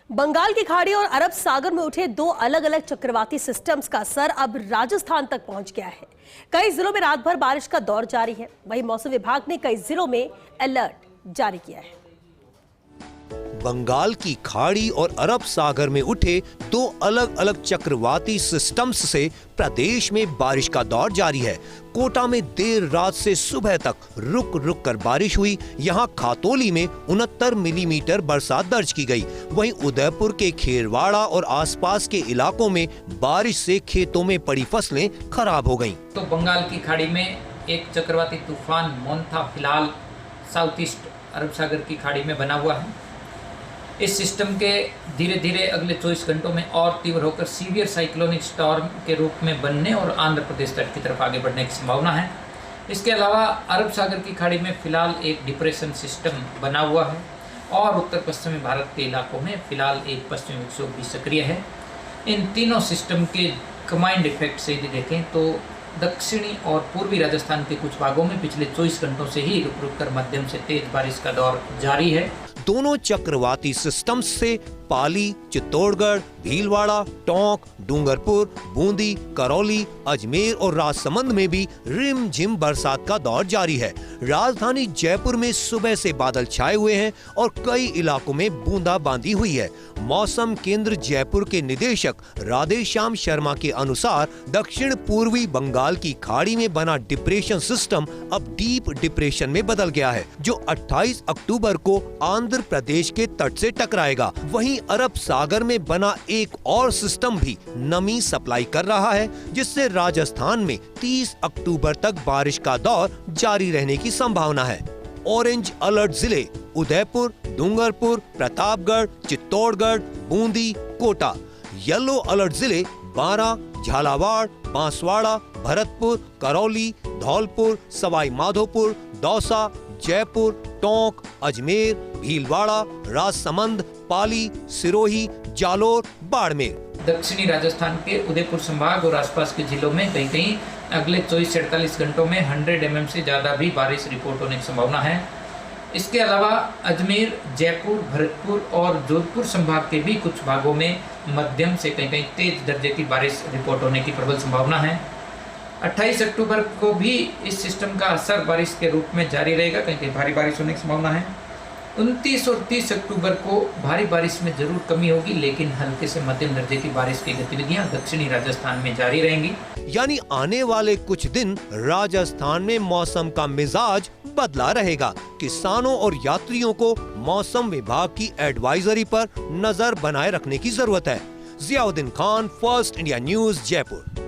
बंगाल की खाड़ी और अरब सागर में उठे दो अलग अलग चक्रवाती सिस्टम्स का असर अब राजस्थान तक पहुंच गया है। कई जिलों में रात भर बारिश का दौर जारी है। वहीं मौसम विभाग ने कई जिलों में अलर्ट जारी किया है। बंगाल की खाड़ी और अरब सागर में उठे दो अलग अलग चक्रवाती सिस्टम्स से प्रदेश में बारिश का दौर जारी है। कोटा में देर रात से सुबह तक रुक रुक कर बारिश हुई। यहां खातोली में 69 मिलीमीटर बरसात दर्ज की गई। वहीं उदयपुर के खेरवाड़ा और आसपास के इलाकों में बारिश से खेतों में पड़ी फसलें खराब हो गईं। तो बंगाल की खाड़ी में एक चक्रवाती तूफान मोन्था फिलहाल साउथ ईस्ट अरब सागर की खाड़ी में बना हुआ है। इस सिस्टम के धीरे धीरे अगले 24 घंटों में और तीव्र होकर सीवियर साइक्लोनिक स्टॉर्म के रूप में बनने और आंध्र प्रदेश तट की तरफ आगे बढ़ने की संभावना है। इसके अलावा अरब सागर की खाड़ी में फिलहाल एक डिप्रेशन सिस्टम बना हुआ है और उत्तर पश्चिमी भारत के इलाकों में फिलहाल एक पश्चिमी विक्षोभ भी सक्रिय है। इन तीनों सिस्टम के कंबाइंड इफेक्ट से यदि देखें तो दक्षिणी और पूर्वी राजस्थान के कुछ भागों में पिछले 24 घंटों से ही रुक रुक कर मध्यम से तेज बारिश का दौर जारी है। दोनों चक्रवाती सिस्टम्स से पाली, चित्तौड़गढ़, भीलवाड़ा, टोंक, डूंगरपुर, बूंदी, करौली, अजमेर और राजसमंद में भी रिमझिम बरसात का दौर जारी है। राजधानी जयपुर में सुबह से बादल छाए हुए हैं और कई इलाकों में बूंदाबांदी हुई है। मौसम केंद्र जयपुर के निदेशक राधेश्याम शर्मा के अनुसार दक्षिण पूर्वी बंगाल की खाड़ी में बना डिप्रेशन सिस्टम अब डीप डिप्रेशन में बदल गया है, जो 28 अक्टूबर को आंध्र प्रदेश के तट से टकराएगा। वहीं अरब सागर में बना एक और सिस्टम भी नमी सप्लाई कर रहा है, जिससे राजस्थान में 30 अक्टूबर तक बारिश का दौर जारी रहने की संभावना है। ऑरेंज अलर्ट जिले उदयपुर, डूंगरपुर, प्रतापगढ़, चित्तौड़गढ़, बूंदी, कोटा। येलो अलर्ट जिले बारां, झालावाड़, बांसवाड़ा, भरतपुर, करौली, धौलपुर, सवाई माधोपुर, दौसा, जयपुर, टोंक, अजमेर, भीलवाड़ा, राजसमंद, पाली, सिरोही, जालोर, बाड़मेर। दक्षिणी राजस्थान के उदयपुर संभाग और आसपास के जिलों में कहीं कहीं अगले 24 से 48 घंटों में 100 mm से ज़्यादा भी बारिश रिपोर्ट होने की संभावना है। इसके अलावा अजमेर, जयपुर, भरतपुर और जोधपुर संभाग के भी कुछ भागों में मध्यम से कहीं कहीं तेज दर्जे की बारिश रिपोर्ट होने की प्रबल संभावना है। 28 अक्टूबर को भी इस सिस्टम का असर बारिश के रूप में जारी रहेगा, कहीं कहीं भारी बारिश होने की संभावना है। 29 और 30 अक्टूबर को भारी बारिश में जरूर कमी होगी, लेकिन हल्के से मध्यम दर्जे की बारिश की गतिविधियां दक्षिणी राजस्थान में जारी रहेंगी। यानी आने वाले कुछ दिन राजस्थान में मौसम का मिजाज बदला रहेगा। किसानों और यात्रियों को मौसम विभाग की एडवाइजरी पर नजर बनाए रखने की जरूरत है। Ziauddin Khan, first India news, Jaipur.